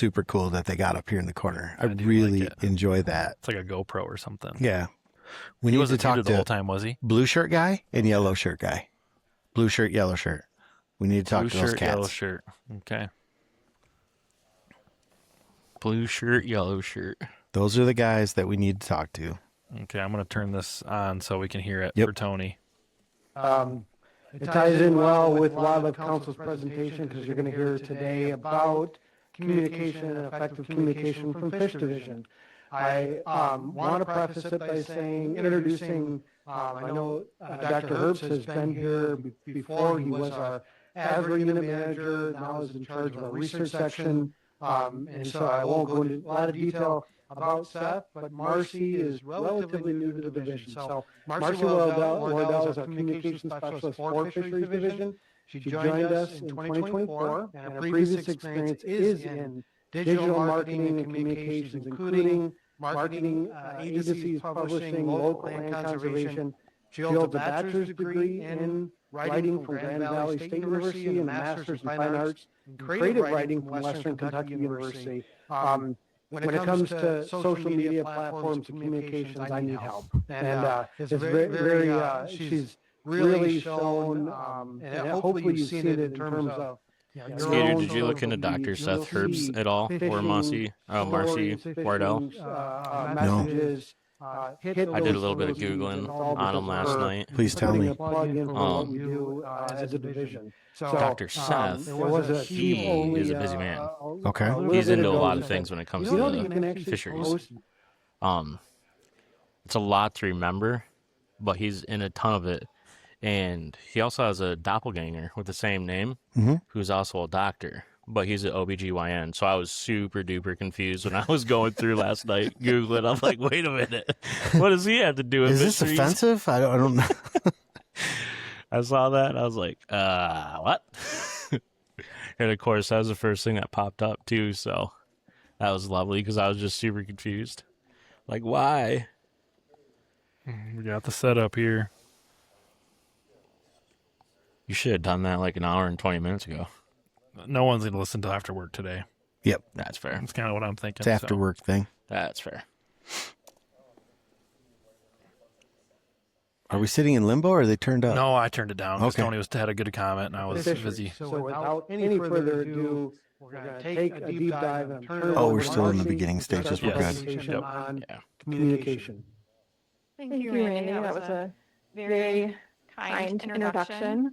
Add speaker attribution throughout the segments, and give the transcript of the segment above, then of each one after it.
Speaker 1: super cool that they got up here in the corner. I
Speaker 2: do
Speaker 1: really
Speaker 2: like it.
Speaker 1: enjoy that.
Speaker 2: It's like a GoPro or something.
Speaker 1: Yeah. We
Speaker 2: He
Speaker 1: need to
Speaker 2: wasn't
Speaker 1: talk
Speaker 2: muted
Speaker 1: to
Speaker 2: the whole time, was he?
Speaker 1: blue shirt guy and yellow shirt guy. Blue shirt, yellow shirt. We need to talk
Speaker 2: Blue
Speaker 1: to those
Speaker 2: shirt,
Speaker 1: cats.
Speaker 2: yellow shirt. Okay. Blue shirt, yellow shirt.
Speaker 1: Those are the guys that we need to talk to.
Speaker 2: Okay, I'm going to turn this on so we can hear it for Tony.
Speaker 3: It ties in well with a lot of council's presentation because you're going to hear today about communication and effective communication from Fish Division. I want to preface it by introducing, I know Dr. Herbst has been here before. He was our ASRA unit manager, now is in charge of our research section. And so I won't go into a lot of detail about Seth, but Marcy is relatively new to the division. So Marcy Wardell is our communications specialist for Fisheries Division. She joined us in 2024, and her previous experience is in digital marketing and communications, including marketing agencies, publishing, local land conservation. She holds a bachelor's degree in writing from Grand Valley State University and a master's in fine arts and creative writing from Western Kentucky University. When it comes to social media platforms and communications, I need help. And it's she's really shown, and hopefully you've seen it in terms of.
Speaker 4: Skater, did you look into Dr. Seth Herbst at all, or Marcy Wardell?
Speaker 1: No.
Speaker 4: I did a little bit of Googling on him last night.
Speaker 1: Please tell me.
Speaker 3: As a division.
Speaker 4: Dr. Seth, he is a busy man.
Speaker 1: Okay.
Speaker 4: He's into a lot of things when it comes to the fisheries. It's a lot to remember, but he's in a ton of it. And he also has a doppelganger with the same name, who's also a doctor, but he's an OBGYN. So I was super duper confused when I was going through last night, Googling. I'm like, wait a minute. What does he have to do with
Speaker 1: Is this
Speaker 4: fisheries?
Speaker 1: offensive? I don't know.
Speaker 4: I saw that and I was like, what? And of course, that was the first thing that popped up too. So that was lovely because I was just super confused. Like, why?
Speaker 2: We got the setup here.
Speaker 4: You should have done that like an hour and 20 minutes ago.
Speaker 2: No one's going to listen till after work today.
Speaker 1: Yep.
Speaker 4: That's fair.
Speaker 2: That's kind of what I'm thinking.
Speaker 1: It's after work thing.
Speaker 4: That's fair.
Speaker 1: Are we sitting in limbo or are they turned up?
Speaker 2: No, I turned it down.
Speaker 1: Okay.
Speaker 2: Tony had a good comment and I was busy.
Speaker 3: So without any further ado, we're going to take a deep dive and turn
Speaker 1: Oh, we're still in the beginning stages. We're
Speaker 2: Yes.
Speaker 1: good.
Speaker 2: Yep.
Speaker 3: on communication.
Speaker 5: Thank you, Randy. That was a very kind introduction.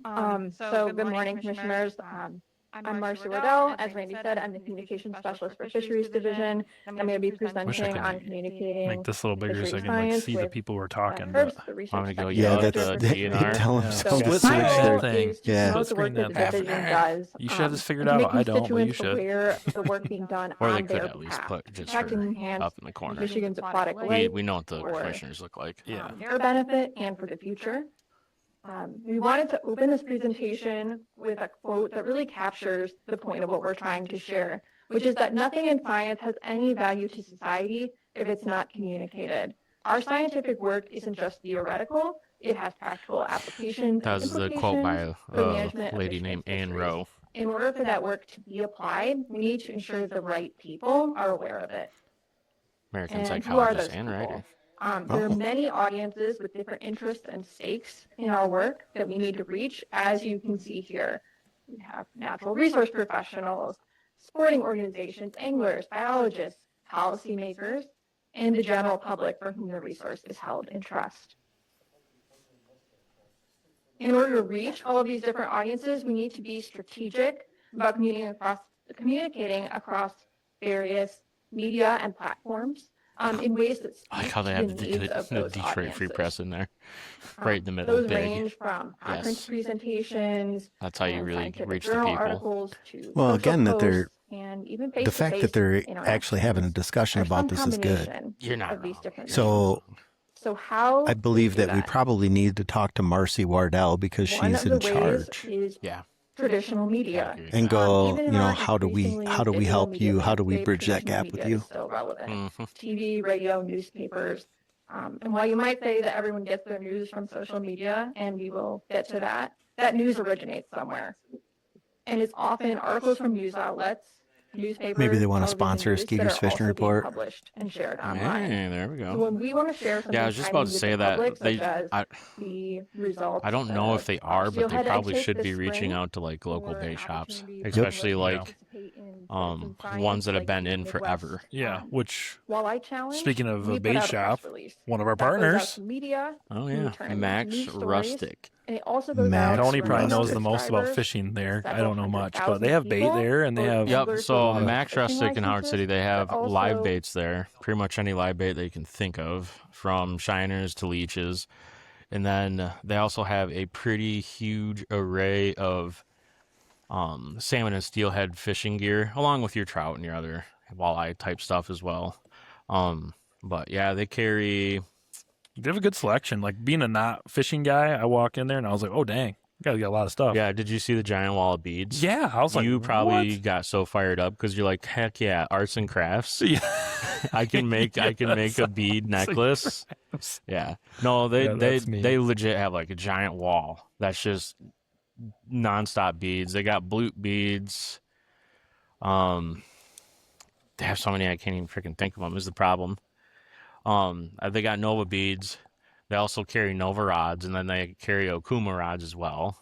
Speaker 5: So good morning, commissioners. I'm Marcy Wardell. As Randy said, I'm the communication specialist for Fisheries Division. I'm going to be presenting on communicating.
Speaker 2: Make this a little bigger so I can like see the people who are talking.
Speaker 5: Herbst,
Speaker 2: But
Speaker 5: the research
Speaker 4: I'm gonna go
Speaker 5: section
Speaker 4: yell
Speaker 1: Yeah,
Speaker 4: at
Speaker 5: director
Speaker 4: the
Speaker 5: for
Speaker 4: DNR.
Speaker 1: tell them
Speaker 2: Yeah.
Speaker 1: so.
Speaker 5: So
Speaker 2: Split
Speaker 5: my
Speaker 2: screen
Speaker 5: role
Speaker 2: that thing.
Speaker 5: is
Speaker 1: Yeah.
Speaker 5: to promote the
Speaker 2: Split
Speaker 5: work
Speaker 2: screen
Speaker 5: that the
Speaker 2: that
Speaker 5: division
Speaker 2: thing.
Speaker 5: does.
Speaker 2: You should have this figured
Speaker 5: and to
Speaker 2: out.
Speaker 5: make
Speaker 2: I don't, but you
Speaker 5: constituents
Speaker 2: should.
Speaker 5: aware of the work being done
Speaker 4: Or they
Speaker 5: on
Speaker 4: could
Speaker 5: their
Speaker 4: at least
Speaker 5: behalf.
Speaker 4: put just
Speaker 5: Protect and
Speaker 4: her
Speaker 5: enhance
Speaker 4: up in the corner.
Speaker 5: Michigan's aquatic life
Speaker 4: We know what the
Speaker 5: or-
Speaker 4: commissioners look like.
Speaker 2: Yeah.
Speaker 5: their benefit and for the future. We wanted to open this presentation with a quote that really captures the point of what we're trying to share, which is that nothing in science has any value to society if it's not communicated. Our scientific work isn't just theoretical, it has practical applications.
Speaker 4: That was the quote by
Speaker 5: implications for
Speaker 4: a
Speaker 5: management of
Speaker 4: lady
Speaker 5: fish
Speaker 4: named Ann
Speaker 5: fisheries.
Speaker 4: Rowe.
Speaker 5: In order for that work to be applied, we need to ensure the right people are aware of it.
Speaker 4: American
Speaker 5: And who are
Speaker 4: psychologist
Speaker 5: those
Speaker 4: and
Speaker 5: people?
Speaker 4: writer.
Speaker 5: There are many audiences with different interests and stakes in our work that we need to reach, as you can see here. We have natural resource professionals, sporting organizations, anglers, biologists, policymakers, and the general public for whom the resource is held in trust. In order to reach all of these different audiences, we need to be strategic about communicating across various media and platforms. In ways that
Speaker 4: I like
Speaker 5: speak
Speaker 4: how they
Speaker 5: to
Speaker 4: have
Speaker 5: the
Speaker 4: the,
Speaker 5: needs of
Speaker 4: the
Speaker 5: those
Speaker 4: Detroit Free
Speaker 5: audiences.
Speaker 4: Press in there, right in the middle,
Speaker 5: Those
Speaker 4: big.
Speaker 5: range from conference
Speaker 4: Yes.
Speaker 5: presentations,
Speaker 4: That's how you
Speaker 5: and
Speaker 4: really
Speaker 5: scientific
Speaker 4: reach the
Speaker 5: journal
Speaker 4: people.
Speaker 5: articles, to
Speaker 1: Well,
Speaker 5: social
Speaker 1: again, that they're
Speaker 5: posts, and even
Speaker 1: the fact that they're actually having a discussion about this is good.
Speaker 4: You're not
Speaker 5: of these
Speaker 4: wrong.
Speaker 5: different
Speaker 1: So
Speaker 5: means. So how
Speaker 1: I believe
Speaker 5: do
Speaker 1: that we probably need to talk to Marcy Wardell because
Speaker 5: One
Speaker 1: she's
Speaker 5: of
Speaker 1: in
Speaker 5: the ways
Speaker 1: charge
Speaker 5: is
Speaker 4: Yeah.
Speaker 5: traditional media.
Speaker 4: agree.
Speaker 1: and go,
Speaker 5: Even
Speaker 1: you
Speaker 5: in
Speaker 1: know,
Speaker 5: our
Speaker 1: how do we
Speaker 5: increasingly
Speaker 1: help
Speaker 5: digital
Speaker 1: you?
Speaker 5: media
Speaker 1: How do we
Speaker 5: landscape,
Speaker 1: bridge that
Speaker 5: traditional
Speaker 1: gap with
Speaker 5: media
Speaker 1: you?
Speaker 5: is still relevant.
Speaker 4: Mhm.
Speaker 5: TV, radio, newspapers. And while you might say that everyone gets their news from social media, and we will get to that, that news originates somewhere. And it's often articles from news outlets, newspapers,
Speaker 1: Maybe they want to
Speaker 5: television
Speaker 1: sponsor a
Speaker 5: news that
Speaker 1: Skeeter's
Speaker 5: are
Speaker 1: Fishing
Speaker 5: also being
Speaker 1: Report.
Speaker 5: published and shared online.
Speaker 4: Hey, there we
Speaker 5: So
Speaker 4: go.
Speaker 5: when we want to share something
Speaker 4: Yeah, I was just about to
Speaker 5: timely with
Speaker 4: say
Speaker 5: the
Speaker 4: that
Speaker 5: public,
Speaker 4: they.
Speaker 5: such as
Speaker 4: I
Speaker 5: the results
Speaker 4: I don't know if
Speaker 5: of
Speaker 4: they are, but they
Speaker 5: steelhead egg
Speaker 4: probably
Speaker 5: take
Speaker 4: should
Speaker 5: this
Speaker 4: be reaching
Speaker 5: spring,
Speaker 4: out to like local
Speaker 5: or
Speaker 4: bait
Speaker 5: an
Speaker 4: shops,
Speaker 5: opportunity for
Speaker 4: especially
Speaker 5: public to
Speaker 4: like
Speaker 5: participate in citizen
Speaker 4: ones
Speaker 5: science,
Speaker 4: that have
Speaker 5: like
Speaker 4: been
Speaker 5: the
Speaker 4: in
Speaker 5: Midwest,
Speaker 4: forever.
Speaker 2: Yeah, which
Speaker 5: Walleye Challenge.
Speaker 2: speaking of
Speaker 5: We
Speaker 2: a
Speaker 5: put
Speaker 2: bait
Speaker 5: out a
Speaker 2: shop,
Speaker 5: press release
Speaker 2: one of our
Speaker 5: that goes out
Speaker 2: partners,
Speaker 5: to media,
Speaker 4: Oh
Speaker 5: who
Speaker 4: yeah,
Speaker 5: turn it into
Speaker 4: Max
Speaker 5: news stories,
Speaker 4: Rustic.
Speaker 5: and it also goes
Speaker 1: Max
Speaker 5: out
Speaker 2: Tony
Speaker 5: to
Speaker 2: probably
Speaker 5: email
Speaker 2: knows the most about
Speaker 5: subscribers,
Speaker 2: fishing there. I
Speaker 5: several
Speaker 2: don't know
Speaker 5: hundred
Speaker 2: much, but
Speaker 5: thousand
Speaker 2: they have bait
Speaker 5: people,
Speaker 2: there, and they
Speaker 5: both
Speaker 2: have
Speaker 4: Yep.
Speaker 5: anglers with
Speaker 4: So
Speaker 5: legal
Speaker 4: Max
Speaker 5: fishing
Speaker 4: Rustic in Howard City,
Speaker 5: licenses,
Speaker 4: they have
Speaker 5: but
Speaker 4: live
Speaker 5: also
Speaker 4: baits there. Pretty much any live bait that you can think of, from shiners to leeches. And then they also have a pretty huge array of salmon and steelhead fishing gear, along with your trout and your other walleye type stuff as well. But yeah, they carry.
Speaker 2: they have a good selection. Like being a not fishing guy, I walk in there and I was like, oh dang, you guys got a lot of stuff.
Speaker 4: Yeah, did you see the giant wall of beads?
Speaker 2: Yeah, I was like,
Speaker 4: You probably
Speaker 2: what?
Speaker 4: got so fired up because you're like, heck yeah, arts and crafts.
Speaker 2: Yeah.
Speaker 4: I can make a bead necklace. Yeah. No, they
Speaker 2: Yeah, that's me.
Speaker 4: they legit have like a giant wall that's just nonstop beads. They got blute beads. They have so many I can't even freaking think of them is the problem. They got Nova beads. They also carry Nova rods, and then they carry Okuma rods as well.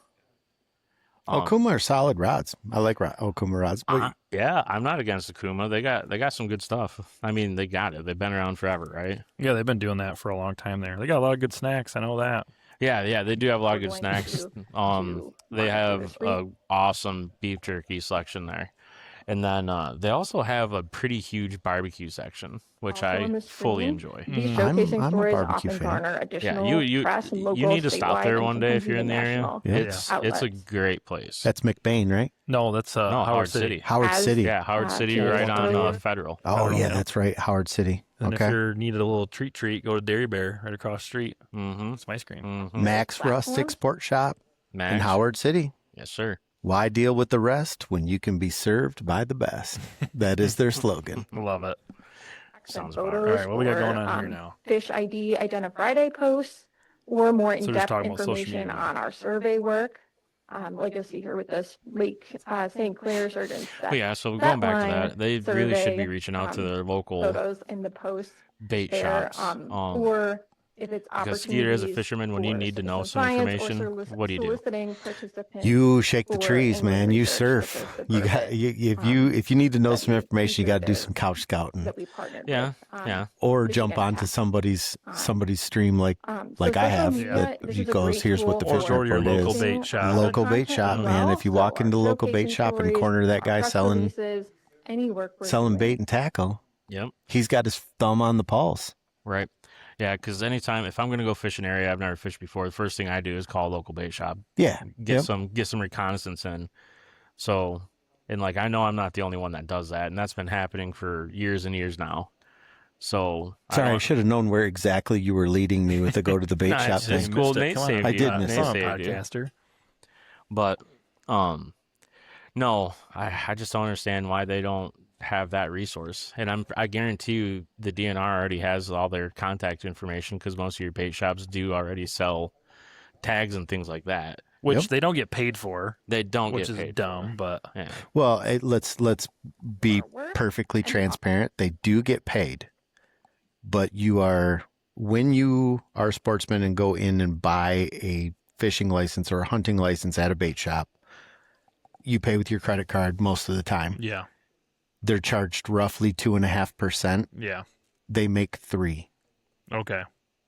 Speaker 1: Okuma are solid rods. I like Okuma rods. But
Speaker 4: Yeah, I'm not against Okuma. They got some good stuff. I mean, they got it. They've been around forever, right?
Speaker 2: Yeah, they've been doing that for a long time there. They got a lot of good snacks. I know that.
Speaker 4: Yeah, they do have a lot of
Speaker 5: We're
Speaker 4: good
Speaker 5: going
Speaker 4: snacks.
Speaker 5: to
Speaker 4: They
Speaker 5: monitor
Speaker 4: have
Speaker 5: this
Speaker 4: a awesome beef jerky selection there. And then they also have a pretty huge barbecue section, which
Speaker 5: Also on
Speaker 4: I
Speaker 5: the
Speaker 4: fully
Speaker 5: screen,
Speaker 4: enjoy.
Speaker 5: These
Speaker 1: I'm
Speaker 5: showcasing
Speaker 1: a
Speaker 5: stories
Speaker 1: barbecue
Speaker 5: often
Speaker 1: fan.
Speaker 5: garner
Speaker 4: Yeah,
Speaker 5: additional press and local,
Speaker 4: you need to stop
Speaker 5: statewide,
Speaker 4: there
Speaker 5: and
Speaker 4: one day if
Speaker 5: sometimes
Speaker 4: you're in
Speaker 5: even
Speaker 4: the area.
Speaker 5: national
Speaker 1: Yeah.
Speaker 4: It's a
Speaker 5: outlets.
Speaker 4: great place.
Speaker 1: that's McBain, right?
Speaker 2: No, that's
Speaker 4: No,
Speaker 2: Howard City.
Speaker 1: Howard
Speaker 5: As-
Speaker 1: City.
Speaker 4: Yeah, Howard City,
Speaker 5: James
Speaker 4: right on
Speaker 5: earlier.
Speaker 4: Federal.
Speaker 1: Oh, yeah,
Speaker 2: Yeah.
Speaker 1: that's right. Howard City.
Speaker 2: And
Speaker 1: Okay.
Speaker 2: if you're needed a little treat, go to Dairy Bear right across the street.
Speaker 4: Mm-hmm.
Speaker 2: Some ice cream.
Speaker 4: Mm-hmm.
Speaker 1: Max
Speaker 5: Platform?
Speaker 1: Rustic Sport Shop in
Speaker 4: Max.
Speaker 1: Howard City.
Speaker 4: Yes, sir.
Speaker 1: Why deal with the rest when you can be served by the best? That is their slogan.
Speaker 2: Love it.
Speaker 4: Sounds
Speaker 5: photos
Speaker 4: about
Speaker 2: right. All right, what we got
Speaker 5: or,
Speaker 2: going on here now?
Speaker 5: Fish ID Identify Friday posts, or more
Speaker 2: just
Speaker 5: in-depth
Speaker 2: talking about social
Speaker 5: information
Speaker 2: media.
Speaker 5: on our survey work. Like you'll see here with this Lake St. Clair Surgeon
Speaker 4: But yeah, so going back to that, they really should be reaching out to their local
Speaker 5: photos in the posts
Speaker 4: bait
Speaker 5: there,
Speaker 4: shops.
Speaker 5: or if it's
Speaker 4: Because Skeeter, as a
Speaker 5: opportunities
Speaker 4: fisherman, when you
Speaker 5: for
Speaker 4: need to know
Speaker 5: citizen
Speaker 4: some
Speaker 5: science or
Speaker 4: information, what do you do?
Speaker 5: soliciting participants
Speaker 1: You shake the
Speaker 5: for
Speaker 1: trees,
Speaker 5: angling
Speaker 1: man. You
Speaker 5: research,
Speaker 1: surf.
Speaker 5: such as the
Speaker 1: You got
Speaker 5: Perfect,
Speaker 1: if you need to know
Speaker 5: that
Speaker 1: some
Speaker 5: we
Speaker 1: information, you got to do
Speaker 5: featured
Speaker 1: some couch scouting
Speaker 5: that we partnered
Speaker 4: Yeah,
Speaker 5: with.
Speaker 4: yeah.
Speaker 1: or
Speaker 5: Fishcat
Speaker 1: jump onto
Speaker 5: app.
Speaker 1: somebody's stream like
Speaker 5: So
Speaker 1: like I
Speaker 5: social
Speaker 1: have
Speaker 5: media,
Speaker 1: that
Speaker 5: this
Speaker 1: he
Speaker 5: is a
Speaker 1: goes,
Speaker 5: great
Speaker 1: here's what the
Speaker 5: tool
Speaker 2: Or
Speaker 1: fish
Speaker 2: go to your
Speaker 1: report
Speaker 2: local
Speaker 1: is.
Speaker 2: bait shop.
Speaker 1: Local bait
Speaker 5: content
Speaker 1: shop,
Speaker 5: as
Speaker 1: man.
Speaker 5: well.
Speaker 1: If you
Speaker 5: So
Speaker 1: walk
Speaker 5: our
Speaker 1: into local bait
Speaker 5: showcasing
Speaker 1: shop in the
Speaker 5: stories,
Speaker 1: corner of that
Speaker 5: our
Speaker 1: guy
Speaker 5: press
Speaker 1: selling
Speaker 5: releases, any work we're doing.
Speaker 1: bait and tackle,
Speaker 4: Yep.
Speaker 1: he's got his thumb on the pulse.
Speaker 4: Right. Yeah, because anytime if I'm gonna go fish an area I've never fished before, the first thing I do is call a local bait shop,
Speaker 1: Yeah.
Speaker 4: get
Speaker 1: Yep.
Speaker 4: some reconnaissance in. So, and like I know I'm not the only one that does that, and that's been happening for years and years now. So
Speaker 1: Sorry, I
Speaker 4: don't-
Speaker 1: should have known where exactly you were leading me with the go to the bait
Speaker 4: Nah,
Speaker 1: shop
Speaker 4: it's just
Speaker 1: thing.
Speaker 4: cool.
Speaker 2: Missed it.
Speaker 4: Nate
Speaker 2: Come on.
Speaker 4: saved
Speaker 1: I
Speaker 4: you.
Speaker 1: did
Speaker 4: Nate
Speaker 1: miss it.
Speaker 2: Come on,
Speaker 4: saved you.
Speaker 2: podcaster.
Speaker 4: But no, I just don't understand why they don't have that resource. And I guarantee you the DNR already has all their contact information because most of your bait shops do already sell tags and things like that.
Speaker 2: Which
Speaker 1: Yep.
Speaker 2: they don't get paid for,
Speaker 4: They don't
Speaker 2: which
Speaker 4: get
Speaker 2: is
Speaker 4: paid
Speaker 2: dumb,
Speaker 4: for.
Speaker 2: but
Speaker 4: Yeah.
Speaker 1: Well, let's be
Speaker 5: Our work
Speaker 1: perfectly
Speaker 5: and
Speaker 1: transparent. They do get paid, but when you are a sportsman and go in and buy a fishing license or a hunting license at a bait shop, you pay with your credit card most of the time.
Speaker 2: yeah.
Speaker 1: They're charged roughly 2.5%.
Speaker 2: Yeah.
Speaker 1: They make 3.
Speaker 2: Okay.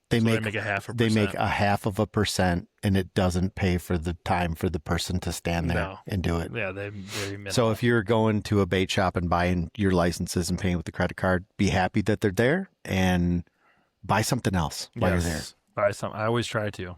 Speaker 1: They
Speaker 2: So
Speaker 1: make
Speaker 2: they make a half a
Speaker 1: they make
Speaker 2: percent.
Speaker 1: a 0.5%, and it doesn't pay for the time for the person to stand there
Speaker 2: No.
Speaker 1: and do it.
Speaker 2: Yeah, they very minimal.
Speaker 1: So if you're going to a bait shop and buying your licenses and paying with the credit card, be happy that they're there and buy something else while you're there.
Speaker 2: Yes. Buy some. I always try to.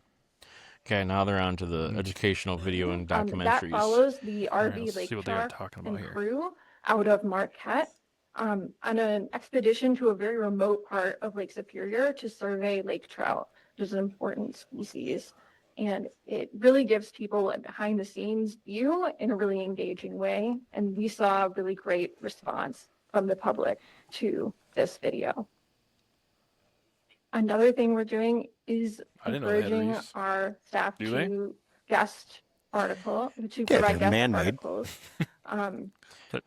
Speaker 4: Okay, now they're on to the educational video and
Speaker 5: That
Speaker 4: documentaries.
Speaker 5: follows the
Speaker 2: right,
Speaker 5: RV
Speaker 2: let's
Speaker 5: Lake
Speaker 2: see what they are
Speaker 5: Shark
Speaker 2: talking
Speaker 5: and
Speaker 2: about here.
Speaker 5: crew out of Marquette on an expedition to a very remote part of Lake Superior to survey lake trout, which is an important species. And it really gives people a behind the scenes view in a really engaging way. And we saw a really great response from the public to this video. Another thing we're doing is
Speaker 2: I didn't know they had
Speaker 5: encouraging
Speaker 2: reefs.
Speaker 5: our staff
Speaker 2: Do they?
Speaker 5: to guest article, to
Speaker 1: Yeah,
Speaker 5: provide
Speaker 1: they're
Speaker 5: guest
Speaker 1: man-made.
Speaker 5: articles communicating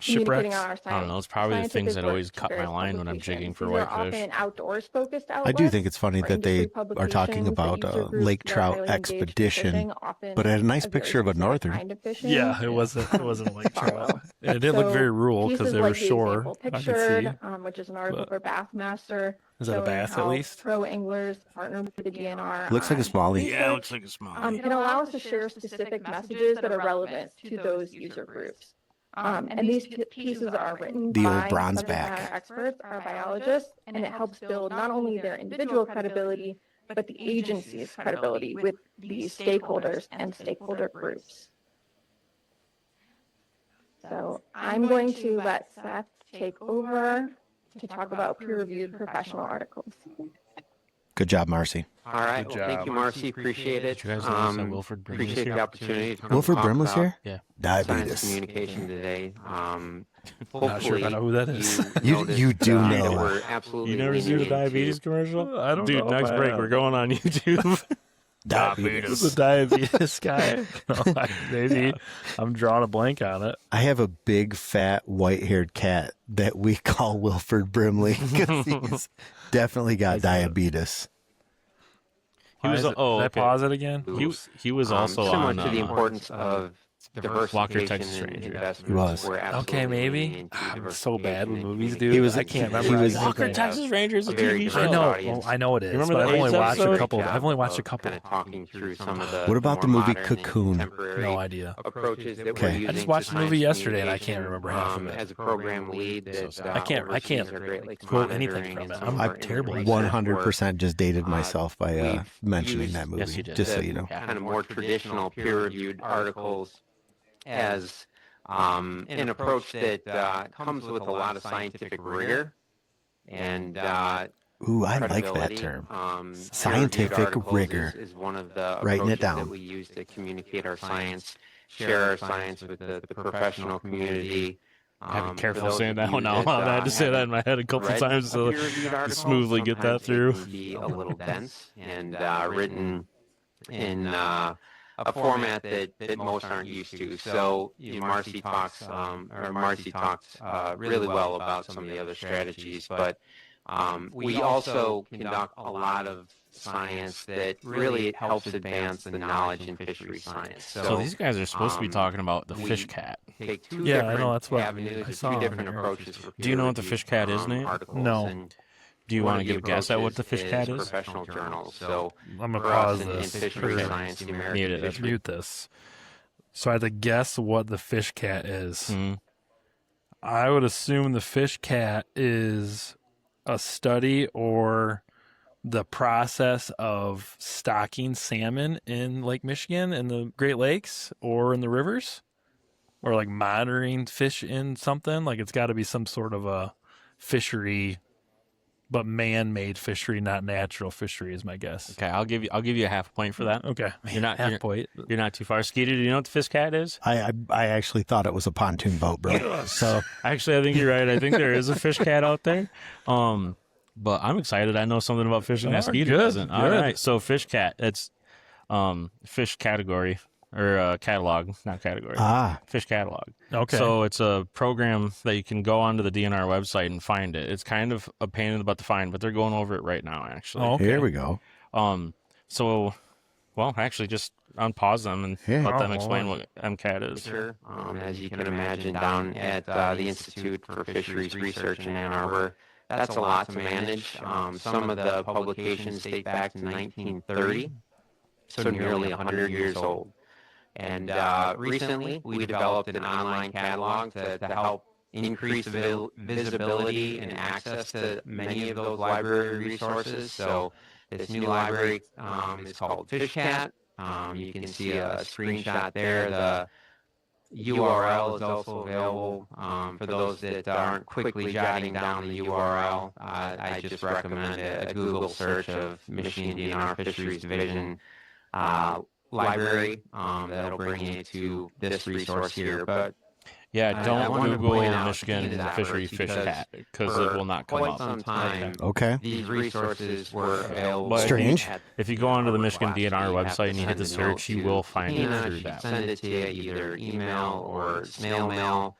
Speaker 2: Shipwrecks.
Speaker 5: on our
Speaker 4: I don't know. It's probably the things
Speaker 5: scientific
Speaker 4: that always
Speaker 5: work to
Speaker 4: cut my
Speaker 5: various
Speaker 4: line when I'm jigging
Speaker 5: publications.
Speaker 4: for
Speaker 5: These are
Speaker 4: whitefish.
Speaker 5: often outdoors focused outlets.
Speaker 1: I do think it's funny
Speaker 5: or
Speaker 1: that they
Speaker 5: industry
Speaker 1: are talking
Speaker 5: publications that
Speaker 1: about
Speaker 5: user
Speaker 1: a
Speaker 5: groups
Speaker 1: lake
Speaker 5: that are
Speaker 1: trout
Speaker 5: highly engaged in
Speaker 1: expedition,
Speaker 5: fishing, often
Speaker 1: but it had a nice
Speaker 5: a very
Speaker 1: picture of a
Speaker 5: specific
Speaker 1: northern.
Speaker 5: kind of fishing.
Speaker 2: Yeah, it wasn't a lake trout. And it did look
Speaker 5: So
Speaker 2: very rural because
Speaker 5: pieces
Speaker 2: they were
Speaker 5: like the
Speaker 2: shore.
Speaker 5: example
Speaker 2: I could see.
Speaker 5: pictured, which is an article
Speaker 2: but-
Speaker 5: for Bassmaster.
Speaker 2: Is that a
Speaker 5: showing
Speaker 2: bass at
Speaker 5: how
Speaker 2: least?
Speaker 5: pro anglers partner with the DNR.
Speaker 1: Looks like a
Speaker 5: on
Speaker 1: smallie.
Speaker 4: Yeah, it
Speaker 5: research,
Speaker 4: looks like a small.
Speaker 5: can allow us to share specific messages that are relevant to those user groups. And these pieces are written
Speaker 1: The old
Speaker 5: by
Speaker 1: bronze
Speaker 5: subject
Speaker 1: back.
Speaker 5: matter experts, our biologists, and it helps build not only their individual credibility, but the agency's credibility with these stakeholders and stakeholder groups. So I'm going to let Seth take over to talk about peer-reviewed professional articles.
Speaker 1: Good job, Marcy.
Speaker 6: All right.
Speaker 2: Good
Speaker 6: Well, thank
Speaker 2: job.
Speaker 6: you, Marcy. Appreciate it.
Speaker 4: Did you guys notice that Wilford Brimley's
Speaker 6: appreciate
Speaker 4: here?
Speaker 6: the opportunity to come
Speaker 1: Wilford
Speaker 6: talk
Speaker 1: Brimley's
Speaker 6: about
Speaker 1: here?
Speaker 4: Yeah.
Speaker 6: science
Speaker 1: Diabetes.
Speaker 6: communication today.
Speaker 2: Not sure if I know who that is.
Speaker 1: You do
Speaker 6: that
Speaker 1: know.
Speaker 6: we're absolutely
Speaker 4: You never see the
Speaker 6: leaning into-
Speaker 4: diabetes commercial?
Speaker 2: I don't
Speaker 4: Dude,
Speaker 2: know.
Speaker 4: next
Speaker 2: if I
Speaker 4: break,
Speaker 2: have.
Speaker 4: we're going on YouTube.
Speaker 1: Diabetes.
Speaker 2: The diabetes guy. No, maybe I'm drawing a blank on it.
Speaker 1: I have a big, fat, white-haired cat that we call Wilford Brimley because he's definitely got diabetes.
Speaker 4: He was,
Speaker 2: Did
Speaker 4: oh,
Speaker 2: I
Speaker 4: okay.
Speaker 2: pause it again?
Speaker 4: He was also
Speaker 6: similar
Speaker 4: on
Speaker 6: to the importance of
Speaker 4: Walker,
Speaker 6: diversification
Speaker 4: Texas
Speaker 6: and
Speaker 4: Ranger.
Speaker 6: investments.
Speaker 1: He was.
Speaker 6: We're
Speaker 2: Okay,
Speaker 6: absolutely
Speaker 2: maybe.
Speaker 6: leaning into
Speaker 2: I'm so bad with
Speaker 6: diversification and
Speaker 2: movies, dude.
Speaker 6: communication.
Speaker 1: He was-
Speaker 2: I can't
Speaker 1: he
Speaker 2: remember.
Speaker 1: was-
Speaker 2: anything.
Speaker 4: Walker, Texas Ranger is a
Speaker 6: A very
Speaker 4: TV
Speaker 6: good
Speaker 4: show.
Speaker 2: I know.
Speaker 6: audience.
Speaker 2: Well, I know it is.
Speaker 4: Remember
Speaker 2: but
Speaker 4: the
Speaker 2: I've only
Speaker 4: AIDS
Speaker 2: watched a
Speaker 4: episode?
Speaker 2: couple. I've only watched a couple.
Speaker 6: Kind of talking through some of the
Speaker 1: What about the
Speaker 6: more
Speaker 1: movie
Speaker 6: modern and
Speaker 1: Cocoon?
Speaker 6: contemporary
Speaker 2: No idea.
Speaker 6: approaches that
Speaker 1: Okay.
Speaker 6: we're
Speaker 1: I
Speaker 6: using
Speaker 2: just watched
Speaker 6: to
Speaker 2: the movie
Speaker 6: science
Speaker 2: yesterday and I can't
Speaker 6: communication,
Speaker 2: remember half of it.
Speaker 6: As a program lead, that,
Speaker 4: sad.
Speaker 2: I can't
Speaker 6: oversees our Great Lakes
Speaker 2: quote anything
Speaker 6: monitoring
Speaker 2: from
Speaker 6: and
Speaker 2: it.
Speaker 6: some of
Speaker 2: I'm
Speaker 6: our
Speaker 2: terrible at
Speaker 6: research work.
Speaker 1: 100% just dated myself by
Speaker 6: we've
Speaker 1: mentioning
Speaker 6: used-
Speaker 1: that movie.
Speaker 4: Yes, you did.
Speaker 1: Just so
Speaker 6: the
Speaker 1: you know.
Speaker 4: Yeah.
Speaker 6: kind of more traditional peer-reviewed articles as an approach that comes with a lot of scientific rigor and
Speaker 1: Ooh, I like that
Speaker 6: credibility.
Speaker 1: term.
Speaker 6: Peer-reviewed
Speaker 1: Scientific
Speaker 6: articles
Speaker 1: rigor.
Speaker 6: is one of the
Speaker 1: Writing it
Speaker 6: approaches
Speaker 1: down.
Speaker 6: that we use to communicate our science, share our science with the professional community.
Speaker 4: I have to be
Speaker 6: For
Speaker 4: careful
Speaker 6: those
Speaker 4: saying
Speaker 6: of
Speaker 4: that
Speaker 6: you
Speaker 4: one out loud. I had to say that in my head a couple
Speaker 6: read
Speaker 4: times
Speaker 6: a
Speaker 4: so
Speaker 6: peer-reviewed article,
Speaker 4: smoothly get that
Speaker 6: sometimes
Speaker 4: through.
Speaker 6: It can be a little dense and written in a format that most aren't used to. So Marcy talks really well about some of the other strategies, but we also conduct a lot of science that really helps advance the knowledge in fishery science.
Speaker 4: So these guys are supposed to be talking about the
Speaker 6: we
Speaker 4: Fishcat.
Speaker 6: take two
Speaker 2: Yeah, I
Speaker 6: different
Speaker 2: know, that's what
Speaker 6: avenues,
Speaker 2: I
Speaker 6: or
Speaker 2: saw
Speaker 6: two
Speaker 2: on
Speaker 6: different
Speaker 2: there.
Speaker 6: approaches for
Speaker 4: Do you know what the
Speaker 6: peer-reviewed,
Speaker 4: Fishcat is, Nate?
Speaker 6: articles.
Speaker 2: No.
Speaker 6: And
Speaker 4: Do you
Speaker 6: one
Speaker 4: want
Speaker 6: of
Speaker 4: to
Speaker 6: the
Speaker 4: give a guess at what the
Speaker 6: approaches
Speaker 4: Fishcat is?
Speaker 6: Professional journals. So
Speaker 2: I'm gonna
Speaker 6: for us
Speaker 2: pause
Speaker 6: in
Speaker 2: this.
Speaker 6: fishery
Speaker 2: for-
Speaker 6: science, the American
Speaker 4: Mute it, that's
Speaker 6: Fishery
Speaker 2: Mute this. So I had to guess what the fish cat is.
Speaker 4: Mhm.
Speaker 2: I would assume the fish cat is a study or the process of stocking salmon in Lake Michigan in the Great Lakes or in the rivers, or like monitoring fish in something. Like it's got to be some sort of a fishery, but man-made fishery, not natural fishery, is my guess.
Speaker 4: Okay, I'll give you a half point for that.
Speaker 2: Okay,
Speaker 4: You're not
Speaker 2: half point.
Speaker 4: you're not too far. Skeeter, do you know what the Fishcat is?
Speaker 1: I actually thought it was a pontoon boat, bro. So
Speaker 4: Actually, I think you're right. I think there is a Fishcat out there. But I'm excited. I know something about fishing that
Speaker 2: Oh,
Speaker 4: Skeeter
Speaker 2: good,
Speaker 4: doesn't. All
Speaker 2: good.
Speaker 4: right, so Fishcat. It's fish category or catalog, not category. Fish catalog.
Speaker 2: Okay.
Speaker 4: So it's a program that you can go onto the DNR website and find it. It's kind of a pain in the butt to find, but they're going over it right now, actually.
Speaker 2: Oh, okay.
Speaker 1: here we go.
Speaker 4: So, well, actually, just unpause them and
Speaker 1: Yeah.
Speaker 4: let them
Speaker 2: Oh,
Speaker 4: explain
Speaker 2: well.
Speaker 4: what MCAT is.
Speaker 6: Sure. As you can imagine, down at the Institute for Fisheries Research in Ann Arbor, that's a lot to manage. Some of the publications date back to 1930, so nearly 100 years old. And recently, we developed an online catalog to help increase visibility and access to many of those library resources. So this new library is called Fishcat. You can see a screenshot there. The URL is also available for those that aren't quickly jotting down the URL. I just recommend a Google search of Michigan DNR Fisheries Division library. That'll bring you to this resource here. But
Speaker 4: Yeah,
Speaker 6: I
Speaker 4: don't
Speaker 6: wanted to
Speaker 4: Google
Speaker 6: point out
Speaker 4: Michigan
Speaker 6: these
Speaker 4: fishery
Speaker 6: efforts
Speaker 4: fish
Speaker 6: because
Speaker 4: cat because it
Speaker 6: for
Speaker 4: will not come
Speaker 6: quite
Speaker 4: up.
Speaker 6: some time,
Speaker 1: Okay.
Speaker 6: these resources were available.
Speaker 4: But
Speaker 1: Strange.
Speaker 4: If you go onto the Michigan DNR
Speaker 6: you have
Speaker 4: website
Speaker 6: to
Speaker 4: and you hit
Speaker 6: send
Speaker 4: the
Speaker 6: a
Speaker 4: search,
Speaker 6: note
Speaker 4: you
Speaker 6: to
Speaker 4: will find it
Speaker 6: Tina.
Speaker 4: through
Speaker 6: She'd
Speaker 4: that.
Speaker 6: send it to you either email or snail mail.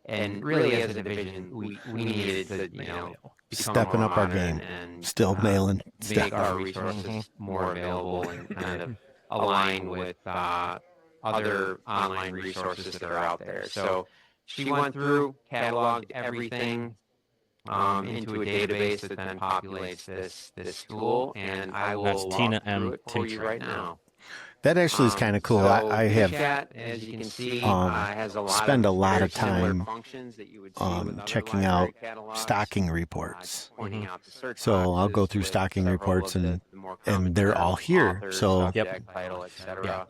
Speaker 6: And really, as a division, we needed to, become
Speaker 1: Stepping
Speaker 6: more
Speaker 1: up our
Speaker 6: modern
Speaker 1: game.
Speaker 6: and
Speaker 1: Still mailing
Speaker 6: make
Speaker 1: stuff.
Speaker 6: our resources more available and kind of align with other online resources that are out there. So she went through, cataloged everything into a database that then populates this tool, and I will
Speaker 4: That's
Speaker 6: walk
Speaker 4: Tina
Speaker 6: through
Speaker 4: M.
Speaker 6: it for you
Speaker 4: Tinker.
Speaker 6: right now.
Speaker 1: That actually is kind of cool.
Speaker 6: So
Speaker 1: I have
Speaker 6: Fishcat, as you can see, has a lot
Speaker 1: spend a lot
Speaker 6: very
Speaker 1: of
Speaker 6: similar
Speaker 1: time
Speaker 6: functions that you would see with other
Speaker 1: checking
Speaker 6: library
Speaker 1: out
Speaker 6: catalogs,
Speaker 1: stocking reports.
Speaker 6: pointing out the search
Speaker 1: So I'll go
Speaker 6: boxes
Speaker 1: through
Speaker 6: with
Speaker 1: stocking
Speaker 6: several
Speaker 1: reports
Speaker 6: of the
Speaker 1: and
Speaker 6: more common
Speaker 1: they're all
Speaker 6: terms,
Speaker 1: here.
Speaker 6: author,
Speaker 1: So
Speaker 6: subject, title, etc.
Speaker 4: Yeah.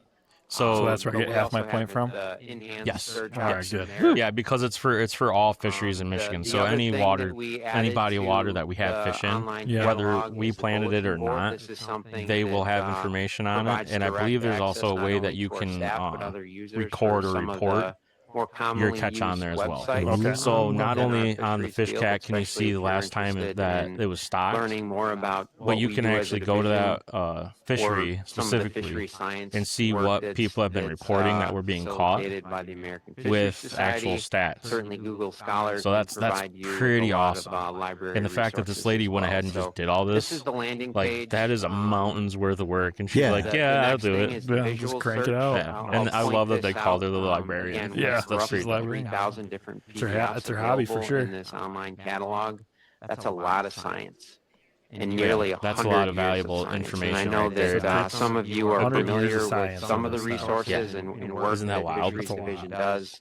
Speaker 2: So that's where I
Speaker 6: but
Speaker 2: get
Speaker 6: we
Speaker 2: half
Speaker 6: also
Speaker 2: my
Speaker 6: have
Speaker 2: point from?
Speaker 6: the enhanced
Speaker 4: Yes.
Speaker 6: search
Speaker 2: All right,
Speaker 6: option
Speaker 2: good.
Speaker 6: there.
Speaker 4: Yeah, because it's for all fisheries in Michigan.
Speaker 6: The
Speaker 4: So
Speaker 6: other
Speaker 4: any
Speaker 6: thing
Speaker 4: water,
Speaker 6: that we
Speaker 4: any
Speaker 6: added
Speaker 4: body of
Speaker 6: to
Speaker 4: water that we have
Speaker 6: the
Speaker 4: fish in,
Speaker 6: online
Speaker 2: Yeah.
Speaker 4: whether
Speaker 6: catalog
Speaker 4: we
Speaker 6: is the
Speaker 4: planted it or
Speaker 6: bulletin board.
Speaker 4: not,
Speaker 6: This is something
Speaker 4: they will
Speaker 6: that,
Speaker 4: have information on it.
Speaker 6: provides
Speaker 4: And I
Speaker 6: direct
Speaker 4: believe there's
Speaker 6: access
Speaker 4: also a
Speaker 6: not
Speaker 4: way
Speaker 6: only
Speaker 4: that you
Speaker 6: to our
Speaker 4: can
Speaker 6: staff, but other users
Speaker 4: record
Speaker 6: for
Speaker 4: or
Speaker 6: some of
Speaker 4: report
Speaker 6: the more
Speaker 4: your
Speaker 6: commonly
Speaker 4: catch on
Speaker 6: used
Speaker 4: there as well.
Speaker 6: websites,
Speaker 2: Okay.
Speaker 4: So not
Speaker 6: within our
Speaker 4: only on the
Speaker 6: fisheries
Speaker 4: fish
Speaker 6: field,
Speaker 4: cat can you
Speaker 6: especially
Speaker 4: see
Speaker 6: if
Speaker 4: the
Speaker 6: you're
Speaker 4: last time
Speaker 6: interested
Speaker 4: that
Speaker 6: in
Speaker 4: it was stocked,
Speaker 6: learning more about
Speaker 4: but
Speaker 6: what
Speaker 4: you
Speaker 6: we
Speaker 4: can
Speaker 6: do as a
Speaker 4: actually go to
Speaker 6: division,
Speaker 4: that fishery
Speaker 6: or some of the
Speaker 4: specifically
Speaker 6: fishery science
Speaker 4: and see
Speaker 6: work
Speaker 4: what
Speaker 6: that's-
Speaker 4: people have been
Speaker 6: that's,
Speaker 4: reporting that were being caught
Speaker 6: facilitated by the American Fisheries
Speaker 4: with actual
Speaker 6: Society.
Speaker 4: stats.
Speaker 6: Certainly, Google Scholar
Speaker 4: So
Speaker 6: can
Speaker 4: that's
Speaker 6: provide you
Speaker 4: pretty
Speaker 6: with a lot
Speaker 4: awesome.
Speaker 6: of, library
Speaker 4: And the fact that this
Speaker 6: resources
Speaker 4: lady
Speaker 6: as
Speaker 4: went
Speaker 6: well.
Speaker 4: ahead and
Speaker 6: So
Speaker 4: just did all
Speaker 6: this
Speaker 4: this,
Speaker 6: is the landing
Speaker 4: like
Speaker 6: page.
Speaker 4: that is a mountain's worth of work. And she's
Speaker 1: Yeah.
Speaker 4: like,
Speaker 6: The
Speaker 4: "Yeah, I'll
Speaker 6: next
Speaker 4: do
Speaker 6: thing
Speaker 4: it."
Speaker 6: is the
Speaker 2: Yeah,
Speaker 6: visual
Speaker 2: just crank it
Speaker 6: search.
Speaker 2: out.
Speaker 4: Yeah.
Speaker 6: I'll
Speaker 4: And I
Speaker 6: point
Speaker 4: love that
Speaker 6: this
Speaker 4: they called her
Speaker 6: out.
Speaker 4: the librarian.
Speaker 6: Again,
Speaker 2: Yeah,
Speaker 6: with
Speaker 2: that's
Speaker 6: roughly
Speaker 2: she's librarian.
Speaker 6: 3,000 different
Speaker 2: It's her
Speaker 6: PDFs
Speaker 2: it's her hobby for
Speaker 6: available
Speaker 2: sure.
Speaker 6: in this online catalog. That's a lot of science. And
Speaker 4: Yeah,
Speaker 6: nearly
Speaker 4: that's a
Speaker 6: 100
Speaker 4: lot of
Speaker 6: years
Speaker 4: valuable
Speaker 6: science.
Speaker 4: information
Speaker 6: And I know
Speaker 4: right there.
Speaker 6: that some of you are
Speaker 2: 100 years of
Speaker 6: familiar with
Speaker 2: science
Speaker 6: some
Speaker 2: on
Speaker 6: of the
Speaker 2: this stuff.
Speaker 6: resources
Speaker 4: Yeah.
Speaker 6: and work
Speaker 4: Isn't that
Speaker 6: that
Speaker 4: wild?
Speaker 6: Fisheries
Speaker 2: That's a
Speaker 6: Division
Speaker 2: lot.
Speaker 6: does.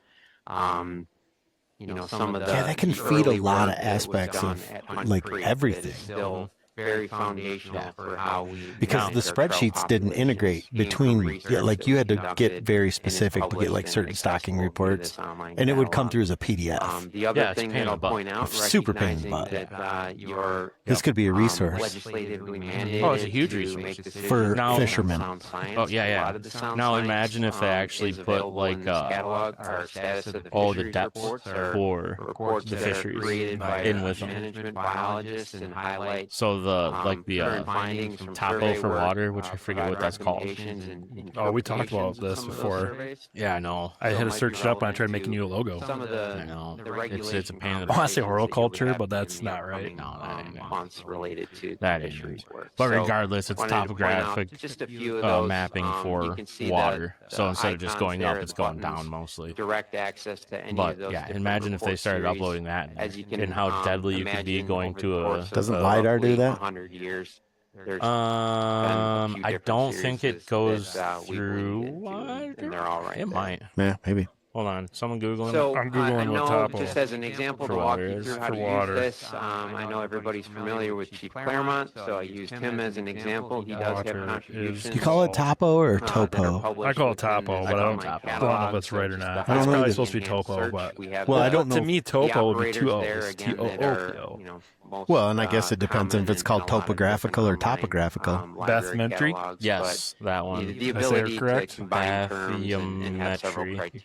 Speaker 6: Some of the
Speaker 1: Yeah, that can
Speaker 6: the
Speaker 1: feed a
Speaker 6: early
Speaker 1: lot
Speaker 6: work
Speaker 1: of
Speaker 6: that was
Speaker 1: aspects
Speaker 6: done
Speaker 1: of,
Speaker 6: at Hunt
Speaker 1: like,
Speaker 6: Creek
Speaker 1: everything.
Speaker 6: that is still very foundational for how we
Speaker 1: Because
Speaker 6: manage
Speaker 1: the
Speaker 6: our trout
Speaker 1: spreadsheets didn't
Speaker 6: populations
Speaker 1: integrate
Speaker 6: came from
Speaker 1: between,
Speaker 6: research
Speaker 1: like
Speaker 6: that
Speaker 1: you
Speaker 6: we
Speaker 1: had to
Speaker 6: conducted
Speaker 1: get very
Speaker 6: and is
Speaker 1: specific to get
Speaker 6: published
Speaker 1: like
Speaker 6: and
Speaker 1: certain stocking
Speaker 6: accessible via
Speaker 1: reports,
Speaker 6: this online
Speaker 1: and it would come
Speaker 6: catalog.
Speaker 1: through as a PDF.
Speaker 6: The other
Speaker 4: Yeah, it's a
Speaker 6: thing
Speaker 4: pain in
Speaker 6: that I'll
Speaker 4: the butt.
Speaker 6: point out,
Speaker 1: Super pain in the
Speaker 6: recognizing
Speaker 1: butt.
Speaker 6: that your
Speaker 1: This could be a resource
Speaker 6: legislatively mandated
Speaker 4: Oh, it's a huge
Speaker 6: to
Speaker 4: resource.
Speaker 6: make decisions
Speaker 1: For
Speaker 6: based on
Speaker 1: fishermen.
Speaker 6: sound science.
Speaker 4: Oh, yeah,
Speaker 6: A
Speaker 4: yeah.
Speaker 6: lot of the sound
Speaker 4: Now
Speaker 6: science,
Speaker 4: imagine if they actually
Speaker 6: is
Speaker 4: put,
Speaker 6: available
Speaker 4: like,
Speaker 6: in this catalog. Our status of the
Speaker 4: the
Speaker 6: fisheries
Speaker 4: depths
Speaker 6: reports are
Speaker 4: for
Speaker 6: reports
Speaker 4: the
Speaker 6: that are
Speaker 4: fisheries
Speaker 6: created by
Speaker 4: in with them.
Speaker 6: management biologists and highlight
Speaker 4: So the
Speaker 6: current findings from
Speaker 4: topo
Speaker 6: survey
Speaker 4: for
Speaker 6: work,
Speaker 4: water, which I forget
Speaker 6: provide
Speaker 4: what that's called.
Speaker 6: recommendations and
Speaker 2: Oh, we talked about
Speaker 6: interpretations of
Speaker 2: this
Speaker 6: some of those
Speaker 2: before.
Speaker 6: surveys.
Speaker 4: Yeah, I know.
Speaker 2: I
Speaker 6: So
Speaker 2: had
Speaker 6: it
Speaker 2: to
Speaker 6: might
Speaker 2: search
Speaker 6: be
Speaker 2: it up when I
Speaker 6: relevant
Speaker 2: tried making
Speaker 6: to
Speaker 2: you a logo.
Speaker 6: Some of
Speaker 4: I know.
Speaker 6: the
Speaker 4: It's a
Speaker 6: regulation
Speaker 4: pain in the
Speaker 2: I wanna say
Speaker 6: conversations
Speaker 2: horticulture,
Speaker 6: that you'll
Speaker 2: but
Speaker 6: have
Speaker 2: that's
Speaker 6: in the
Speaker 2: not right.
Speaker 6: upcoming,
Speaker 4: No, that ain't it.
Speaker 6: months related to
Speaker 4: That
Speaker 6: the
Speaker 4: ain't
Speaker 6: fisheries
Speaker 4: it.
Speaker 6: work.
Speaker 4: But
Speaker 6: So,
Speaker 4: regardless, it's
Speaker 6: wanted to point out
Speaker 4: topographic
Speaker 6: just a few of those,
Speaker 4: mapping
Speaker 6: you
Speaker 4: for
Speaker 6: can see
Speaker 4: water.
Speaker 6: the
Speaker 4: So instead of just
Speaker 6: icons
Speaker 4: going
Speaker 6: there,
Speaker 4: up,
Speaker 6: the
Speaker 4: it's going
Speaker 6: buttons,
Speaker 4: down mostly.
Speaker 6: direct access to any
Speaker 4: But
Speaker 6: of those
Speaker 4: yeah,
Speaker 6: different
Speaker 4: imagine if they
Speaker 6: report
Speaker 4: started
Speaker 6: series.
Speaker 4: uploading that in
Speaker 6: As you
Speaker 4: there,
Speaker 6: can
Speaker 4: and how deadly you could be
Speaker 6: imagine
Speaker 4: going
Speaker 6: over the
Speaker 4: to a.
Speaker 6: course of,
Speaker 1: Doesn't LiDAR do
Speaker 6: roughly
Speaker 1: that?
Speaker 6: 100 years, there's been a few
Speaker 4: I
Speaker 6: different
Speaker 4: don't think it
Speaker 6: series
Speaker 4: goes
Speaker 6: that we
Speaker 4: through
Speaker 6: bleed into, and
Speaker 4: water.
Speaker 6: they're all right
Speaker 4: It
Speaker 6: there.
Speaker 4: might.
Speaker 1: Yeah, maybe.
Speaker 4: Hold on, someone googling.
Speaker 6: So
Speaker 2: I'm
Speaker 6: I
Speaker 2: Googling
Speaker 6: know
Speaker 2: what topo
Speaker 6: just as an example
Speaker 4: for
Speaker 6: to walk
Speaker 4: water
Speaker 6: you
Speaker 4: is.
Speaker 6: through how
Speaker 2: For
Speaker 6: to
Speaker 2: water.
Speaker 6: use this, I know everybody's familiar with Chief Claremont, so I used him as an example. He does have
Speaker 2: Water
Speaker 6: contributions.
Speaker 2: is-
Speaker 1: You call it topo or
Speaker 6: that are
Speaker 1: topo?
Speaker 6: published
Speaker 2: I call it
Speaker 6: within
Speaker 2: topo,
Speaker 6: this
Speaker 2: but I don't-
Speaker 6: online
Speaker 4: I don't know
Speaker 2: if
Speaker 6: catalog.
Speaker 2: that's right or
Speaker 6: So
Speaker 2: not.
Speaker 6: just
Speaker 2: It's
Speaker 6: the
Speaker 1: probably
Speaker 6: enhanced
Speaker 2: supposed to be topo,
Speaker 6: search,
Speaker 2: but-
Speaker 6: we have
Speaker 1: Well, I
Speaker 6: the-
Speaker 1: don't know.
Speaker 2: To me,
Speaker 6: the
Speaker 2: topo would be
Speaker 6: operators
Speaker 2: two
Speaker 6: there,
Speaker 2: O's.
Speaker 6: again, that
Speaker 2: T-O-O-P-O.
Speaker 6: are, most,
Speaker 1: Well, and I guess it depends
Speaker 6: common
Speaker 1: if it's
Speaker 6: in
Speaker 1: called
Speaker 6: a lot of
Speaker 1: topographical or
Speaker 6: different online,
Speaker 1: topographical.
Speaker 6: library
Speaker 2: Bathymetry?
Speaker 6: catalogs, but
Speaker 4: Yes, that one.
Speaker 6: the
Speaker 2: I say it
Speaker 6: ability
Speaker 2: correct?
Speaker 6: to combine terms and have several
Speaker 4: Bathymetry.
Speaker 6: criteria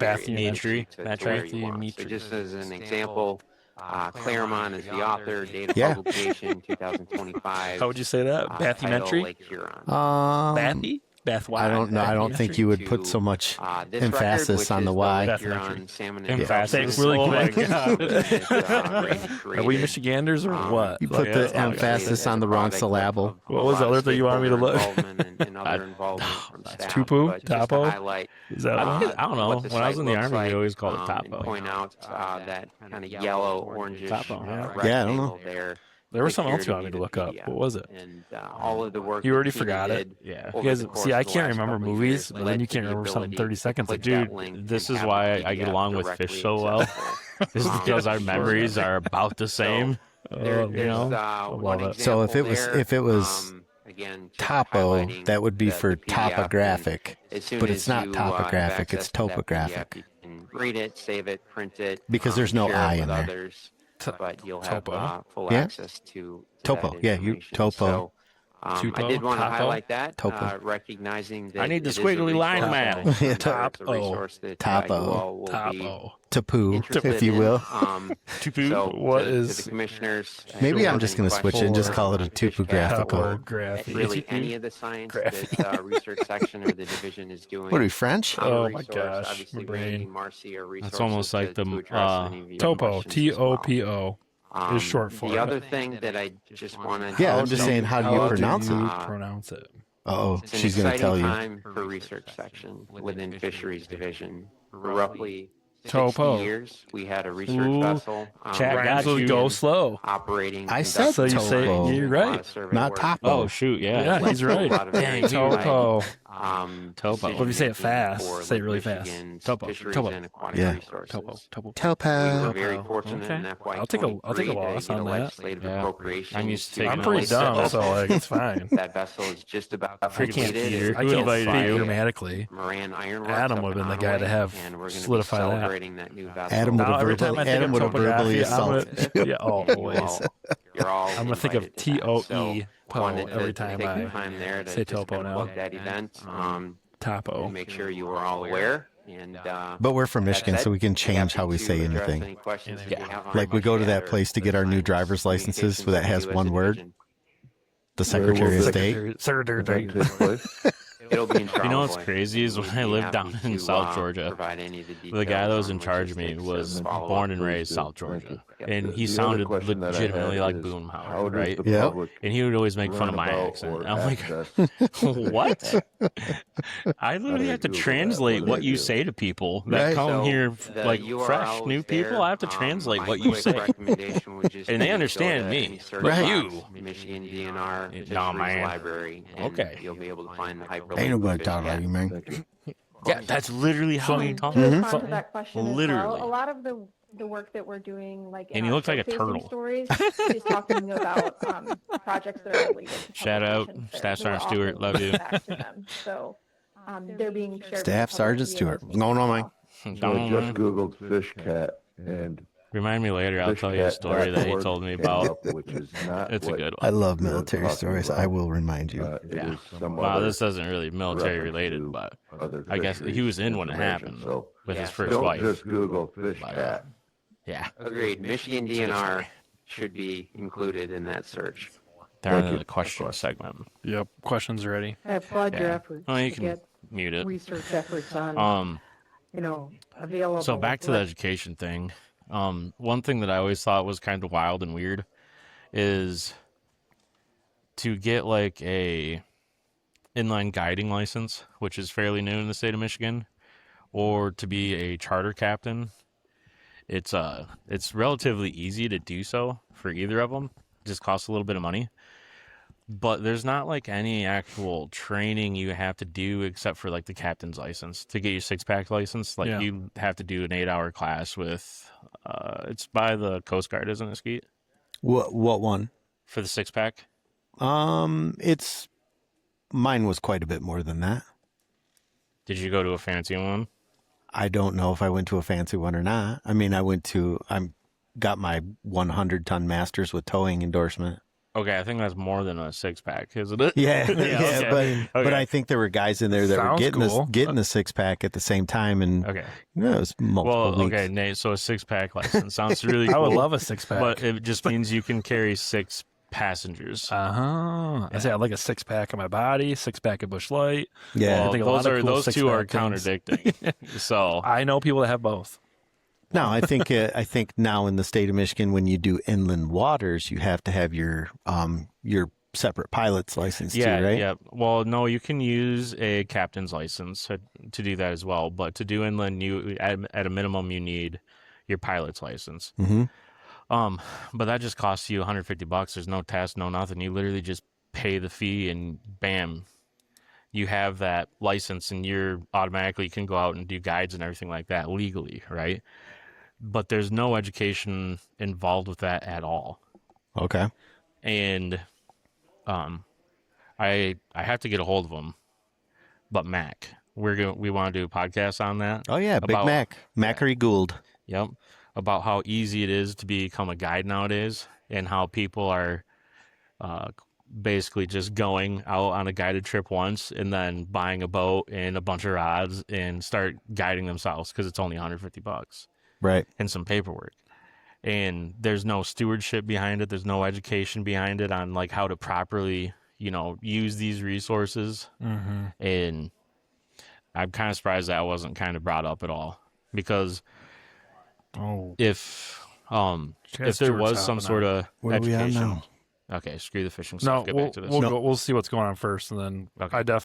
Speaker 2: Bathymetry.
Speaker 6: to where you want. So
Speaker 2: Bathymetry.
Speaker 6: just as an example, Claremont is the author, date of
Speaker 1: Yeah.
Speaker 6: publication 2025.
Speaker 2: How would you say that?
Speaker 6: title
Speaker 2: Bathymetry?
Speaker 6: Lake Huron.
Speaker 2: Bathy? Bath
Speaker 1: I don't know. I don't think you would put so much
Speaker 6: This
Speaker 1: emphasis
Speaker 6: record, which
Speaker 1: on the
Speaker 6: is
Speaker 1: Y.
Speaker 6: Lake Huron Salmon and
Speaker 2: Emphasis.
Speaker 6: Trout
Speaker 2: Really
Speaker 6: Series,
Speaker 2: quick.
Speaker 6: is,
Speaker 2: Are we Michiganders or what?
Speaker 1: You put
Speaker 2: Like,
Speaker 1: the
Speaker 2: that's not good.
Speaker 1: emphasis on the wrong syllable.
Speaker 2: What was the other thing you wanted me to look?
Speaker 6: That's
Speaker 2: Tupu? Topo? Is that one?
Speaker 4: I don't know. When I was in the Army, we always called it topo.
Speaker 6: Point out that kind of yellow, orangish
Speaker 4: Topo, yeah.
Speaker 1: Yeah, I don't know.
Speaker 6: rectangle there.
Speaker 2: There was
Speaker 6: Click
Speaker 2: something
Speaker 6: here
Speaker 2: else
Speaker 6: to
Speaker 2: you wanted me to
Speaker 6: view
Speaker 2: look
Speaker 6: the
Speaker 2: up.
Speaker 6: PDF.
Speaker 2: What was it?
Speaker 6: And all of the work
Speaker 2: You already
Speaker 6: that Tina
Speaker 2: forgot it?
Speaker 6: did
Speaker 4: Yeah.
Speaker 6: over
Speaker 2: You guys,
Speaker 6: the course
Speaker 2: see, I
Speaker 6: of the
Speaker 2: can't
Speaker 6: last
Speaker 2: remember
Speaker 6: couple of
Speaker 2: movies,
Speaker 6: years
Speaker 2: but then
Speaker 6: led
Speaker 2: you
Speaker 6: to
Speaker 2: can't
Speaker 6: the
Speaker 2: remember something
Speaker 6: ability
Speaker 2: 30
Speaker 6: to
Speaker 2: seconds. Like,
Speaker 6: click that
Speaker 2: dude,
Speaker 6: link
Speaker 4: this
Speaker 6: and
Speaker 4: is
Speaker 6: have
Speaker 4: why
Speaker 6: the
Speaker 4: I get
Speaker 6: PDF
Speaker 4: along with
Speaker 6: directly
Speaker 4: fish so well.
Speaker 6: accessible.
Speaker 4: Is because our memories are about the same.
Speaker 6: There's
Speaker 4: know,
Speaker 6: one
Speaker 2: love it.
Speaker 1: So if it
Speaker 6: example
Speaker 1: was
Speaker 6: there,
Speaker 1: if it was
Speaker 6: again, just
Speaker 1: topo,
Speaker 6: highlighting
Speaker 1: that would be
Speaker 6: the
Speaker 1: for
Speaker 6: PDF, and
Speaker 1: topographic,
Speaker 6: as soon
Speaker 1: but
Speaker 6: as
Speaker 1: it's not
Speaker 6: you, have
Speaker 1: topographic.
Speaker 6: access
Speaker 1: It's
Speaker 6: to that
Speaker 1: topographic.
Speaker 6: PDF, you can read it, save it, print it,
Speaker 1: Because there's no
Speaker 6: share it
Speaker 1: I
Speaker 6: with
Speaker 1: in there.
Speaker 6: others, but you'll have
Speaker 2: Topo?
Speaker 6: full
Speaker 1: Yeah.
Speaker 6: access to
Speaker 1: Topo.
Speaker 6: that
Speaker 1: Yeah, you
Speaker 6: information.
Speaker 1: topo.
Speaker 6: So, I
Speaker 4: Tupo?
Speaker 6: did want to
Speaker 4: Topo?
Speaker 6: highlight that,
Speaker 1: Topo.
Speaker 6: recognizing that
Speaker 4: I need the
Speaker 6: it is a
Speaker 4: squiggly line
Speaker 6: resource
Speaker 4: map.
Speaker 6: that-
Speaker 1: Yeah,
Speaker 6: it's a
Speaker 2: Topo.
Speaker 6: resource that you
Speaker 1: Topo.
Speaker 6: all will be
Speaker 2: Topo.
Speaker 1: Tapu,
Speaker 6: interested
Speaker 1: if you
Speaker 6: in.
Speaker 1: will.
Speaker 4: Tupu?
Speaker 6: So
Speaker 2: What
Speaker 6: to
Speaker 2: is-
Speaker 6: the commissioners,
Speaker 1: Maybe
Speaker 6: if
Speaker 1: I'm
Speaker 6: there's
Speaker 1: just
Speaker 6: any
Speaker 1: going to switch it and just
Speaker 6: questions
Speaker 1: call it a
Speaker 6: on Fishcat
Speaker 1: topographical.
Speaker 6: or
Speaker 2: Topography.
Speaker 6: really any of the science that research section or the division is doing.
Speaker 1: What are we, French?
Speaker 6: on a
Speaker 2: Oh my
Speaker 6: resource,
Speaker 2: gosh,
Speaker 6: obviously
Speaker 2: my brain.
Speaker 6: Randy, Marcy are resources
Speaker 4: almost like
Speaker 6: to
Speaker 4: the,
Speaker 6: address any of your
Speaker 2: Topo.
Speaker 6: questions as well.
Speaker 2: Topo is short for
Speaker 6: The
Speaker 2: it.
Speaker 6: other thing that I just wanted
Speaker 1: Yeah,
Speaker 6: to
Speaker 1: I'm just saying, how do you pronounce
Speaker 2: you
Speaker 1: it?
Speaker 2: pronounce it?
Speaker 1: Oh,
Speaker 6: It's an
Speaker 1: she's going to
Speaker 6: exciting
Speaker 1: tell you.
Speaker 6: time for research section within Fisheries Division. For roughly 60
Speaker 2: Topo.
Speaker 6: years, we had a research
Speaker 4: Ooh,
Speaker 6: vessel
Speaker 4: chat got
Speaker 2: Rhymes with
Speaker 4: you.
Speaker 2: go slow.
Speaker 6: operating.
Speaker 1: I said
Speaker 2: So you say
Speaker 1: Topo.
Speaker 2: you're right.
Speaker 1: Not Topo.
Speaker 4: Oh, shoot, yeah.
Speaker 2: Yeah, he's right.
Speaker 4: Dang,
Speaker 2: Topo.
Speaker 4: Topo.
Speaker 2: But if you say it fast, say it really fast.
Speaker 4: Topo. Topo.
Speaker 6: And aquatic
Speaker 1: Yeah.
Speaker 6: resources.
Speaker 4: Topo.
Speaker 6: We were
Speaker 1: Topo.
Speaker 6: very fortunate
Speaker 4: Okay.
Speaker 6: in FY
Speaker 2: I'll take a loss on that.
Speaker 6: legislative
Speaker 4: Yeah.
Speaker 6: appropriation.
Speaker 4: I'm used to
Speaker 6: to
Speaker 4: taking
Speaker 2: I'm
Speaker 4: a
Speaker 2: pretty
Speaker 4: loss.
Speaker 2: dumb, so like it's fine.
Speaker 6: That vessel is just about
Speaker 4: Freaking
Speaker 6: completed.
Speaker 4: Peter.
Speaker 6: It's
Speaker 2: I
Speaker 4: Who
Speaker 2: can't
Speaker 4: invited
Speaker 2: speak
Speaker 4: you?
Speaker 2: grammatically.
Speaker 6: Moran Ironworks
Speaker 2: Adam
Speaker 6: up
Speaker 2: would've
Speaker 6: in
Speaker 2: been the guy to
Speaker 6: Onaway,
Speaker 2: have
Speaker 6: and we're gonna be
Speaker 2: solidify that.
Speaker 6: celebrating that new vessel.
Speaker 1: Adam would
Speaker 2: Now
Speaker 1: have
Speaker 2: every time I think
Speaker 1: Adam
Speaker 2: of
Speaker 1: would have verbally
Speaker 2: topography, I'm
Speaker 1: assaulted.
Speaker 2: gonna, yeah,
Speaker 6: And you
Speaker 2: always.
Speaker 6: all- you're all
Speaker 2: I'm gonna think of
Speaker 6: invited to that.
Speaker 2: TOE
Speaker 6: So,
Speaker 2: po
Speaker 6: wanted to
Speaker 2: every time
Speaker 6: take the
Speaker 2: I
Speaker 6: time there to
Speaker 2: say
Speaker 6: just
Speaker 2: topo
Speaker 6: kind of
Speaker 2: now.
Speaker 6: plug that event,
Speaker 2: Topo.
Speaker 6: and make sure you were all aware. And
Speaker 1: But we're from
Speaker 6: that
Speaker 1: Michigan,
Speaker 6: said,
Speaker 1: so we can
Speaker 6: be
Speaker 1: change
Speaker 6: happy
Speaker 1: how we
Speaker 6: to
Speaker 1: say
Speaker 6: address
Speaker 1: anything.
Speaker 6: any questions that you have on
Speaker 1: Like we go to that
Speaker 6: Fishcat
Speaker 1: place to get our new
Speaker 6: or
Speaker 1: driver's licenses where that has
Speaker 6: communications
Speaker 1: one
Speaker 6: with
Speaker 1: word,
Speaker 6: you as a
Speaker 1: the Secretary of State.
Speaker 2: Secretary.
Speaker 6: It'll be in
Speaker 4: You know what's
Speaker 6: Charlevoix.
Speaker 4: crazy is when
Speaker 6: We'd
Speaker 4: I
Speaker 6: be
Speaker 4: lived
Speaker 6: happy
Speaker 4: down in
Speaker 6: to,
Speaker 4: South Georgia.
Speaker 6: provide any of
Speaker 4: The guy that was in
Speaker 6: details on
Speaker 4: charge of me
Speaker 6: logistics
Speaker 4: was
Speaker 6: and follow-up.
Speaker 4: born and raised South Georgia, and he sounded legitimately like Boomhauer, right?
Speaker 1: Yeah.
Speaker 4: And he would always make fun of my accent. I'm like, what? I literally have to translate what you say to people that
Speaker 1: Right.
Speaker 4: come
Speaker 6: So
Speaker 4: here,
Speaker 6: the
Speaker 4: like
Speaker 6: URL
Speaker 4: fresh
Speaker 6: is
Speaker 4: new people.
Speaker 6: there.
Speaker 4: I have to translate
Speaker 6: My
Speaker 4: what you
Speaker 6: quick
Speaker 4: say.
Speaker 6: recommendation would just
Speaker 4: And they
Speaker 6: be to
Speaker 4: understand
Speaker 6: go to
Speaker 4: me.
Speaker 6: any search
Speaker 1: Right.
Speaker 6: box, Michigan DNR
Speaker 4: Nah,
Speaker 6: Fisheries
Speaker 4: man.
Speaker 6: Library, and
Speaker 4: Okay.
Speaker 6: you'll be able to find the hyperlink.
Speaker 1: Ain't nobody
Speaker 6: to
Speaker 1: talking like
Speaker 6: Fishcat.
Speaker 1: you, man.
Speaker 4: Yeah, that's literally how you talk.
Speaker 5: To respond to that question as
Speaker 4: Literally.
Speaker 5: well, a lot of the work that we're doing, like in
Speaker 4: And he
Speaker 5: our
Speaker 4: looks like a
Speaker 5: showcasing
Speaker 4: turtle.
Speaker 5: stories, is talking about projects that are related to
Speaker 4: Shout out,
Speaker 5: publications that
Speaker 4: Staff
Speaker 5: we're
Speaker 4: Sergeant Stewart,
Speaker 5: offering
Speaker 4: love you.
Speaker 5: back to them. So they're being shared. with the
Speaker 1: Staff
Speaker 5: public
Speaker 1: Sergeant
Speaker 5: via
Speaker 1: Stewart.
Speaker 5: those
Speaker 1: What's going on,
Speaker 5: means
Speaker 1: Mike?
Speaker 5: as
Speaker 7: So I just Googled Fishcat and
Speaker 4: Remind me later. I'll tell you a story that he told me about.
Speaker 7: which is not
Speaker 4: It's a
Speaker 7: what
Speaker 4: good
Speaker 1: I
Speaker 4: one.
Speaker 1: love
Speaker 7: you're
Speaker 1: military
Speaker 7: talking
Speaker 1: stories.
Speaker 7: about.
Speaker 1: I will remind you.
Speaker 7: It
Speaker 4: Yeah.
Speaker 7: is some
Speaker 4: Wow,
Speaker 7: other
Speaker 4: this isn't really military
Speaker 7: reference
Speaker 4: related,
Speaker 7: to
Speaker 4: but
Speaker 7: other
Speaker 4: I guess he
Speaker 7: fisheries
Speaker 4: was in when it
Speaker 7: information.
Speaker 4: happened
Speaker 7: So
Speaker 4: with his
Speaker 6: Yeah,
Speaker 4: first
Speaker 7: don't
Speaker 4: wife.
Speaker 7: just Google Fishcat.
Speaker 4: Yeah,
Speaker 6: Agreed. Michigan DNR should be included in that search.
Speaker 4: they're
Speaker 7: Thank
Speaker 4: in
Speaker 7: you.
Speaker 4: the question segment.
Speaker 2: Yep. Questions ready.
Speaker 3: I applaud your
Speaker 4: Yeah.
Speaker 3: efforts
Speaker 4: Oh, you
Speaker 3: to
Speaker 4: can
Speaker 3: get
Speaker 4: mute it.
Speaker 3: research efforts on, available.
Speaker 4: So back to the education thing. One thing that I always thought was kind of wild and weird is to get like a inline guiding license, which is fairly new in the state of Michigan, or to be a charter captain. It's relatively easy to do so for either of them. It just costs a little bit of money. But there's not like any actual training you have to do except for like the captain's license to get your 6-pack license. Like
Speaker 2: Yeah.
Speaker 4: you have to do an 8-hour class with, it's by the Coast Guard, isn't it, Skeet?
Speaker 1: What one?
Speaker 4: For the 6-pack?
Speaker 1: It's mine was quite a bit more than that.
Speaker 4: Did you go to a fancy one?
Speaker 1: I don't know if I went to a fancy one or not. I mean, I got my 100-ton masters with towing endorsement.
Speaker 4: Okay, I think that's more than a 6-pack, isn't it?
Speaker 1: Yeah,
Speaker 4: okay.
Speaker 1: but I think there were guys in there that
Speaker 2: Sounds
Speaker 1: were
Speaker 2: cool.
Speaker 1: getting the 6-pack at the same time, and
Speaker 4: Okay.
Speaker 1: it was multiple
Speaker 4: Well,
Speaker 1: weeks.
Speaker 4: okay, Nate, so a 6-pack license sounds really
Speaker 2: I
Speaker 4: cool.
Speaker 2: would love a 6-pack.
Speaker 4: But it just means you can carry 6 passengers.
Speaker 2: I say I'd like a 6-pack of my body, 6-pack of Busch Light.
Speaker 1: Yeah,
Speaker 4: Well,
Speaker 2: I think a lot of cool
Speaker 4: those two are
Speaker 2: 6-pack things.
Speaker 4: contradicting. So
Speaker 2: I know people that have both.
Speaker 1: no, I think now in the state of Michigan, when you do inland waters, you have to have your separate pilot's license
Speaker 4: yeah,
Speaker 1: too, right?
Speaker 4: yeah. Well, no, you can use a captain's license to do that as well. But to do inland, you at a minimum you need your pilot's license.
Speaker 1: Mm-hmm.
Speaker 4: But that just costs you $150. There's no test, no nothing. You literally just pay the fee and bam, you have that license and you're automatically can go out and do guides and everything like that legally, right? But there's no education involved with that at all.
Speaker 1: Okay.
Speaker 4: And I have to get a hold of him. But Mac, we want to do a podcast on that.
Speaker 1: Oh yeah, Big
Speaker 4: About-
Speaker 1: Mac, Mackery Gould.
Speaker 4: Yep. About how easy it is to become a guide nowadays and how people are basically just going out on a guided trip once and then buying a boat and a bunch of rods and start guiding themselves because it's only $150
Speaker 1: Right.
Speaker 4: and some paperwork. And there's no stewardship behind it. There's no education behind it on like how to properly, use these resources.
Speaker 2: Mm-hmm.
Speaker 4: And I'm kind of surprised that wasn't kind of brought up at all, because if there was some sort of
Speaker 1: What are we on
Speaker 4: education,
Speaker 1: now?
Speaker 4: okay, screw the fishing stuff.
Speaker 2: No,
Speaker 4: Get
Speaker 2: we'll
Speaker 4: back to this.
Speaker 2: we'll see what's going on first, and then
Speaker 4: Okay.
Speaker 2: I definitely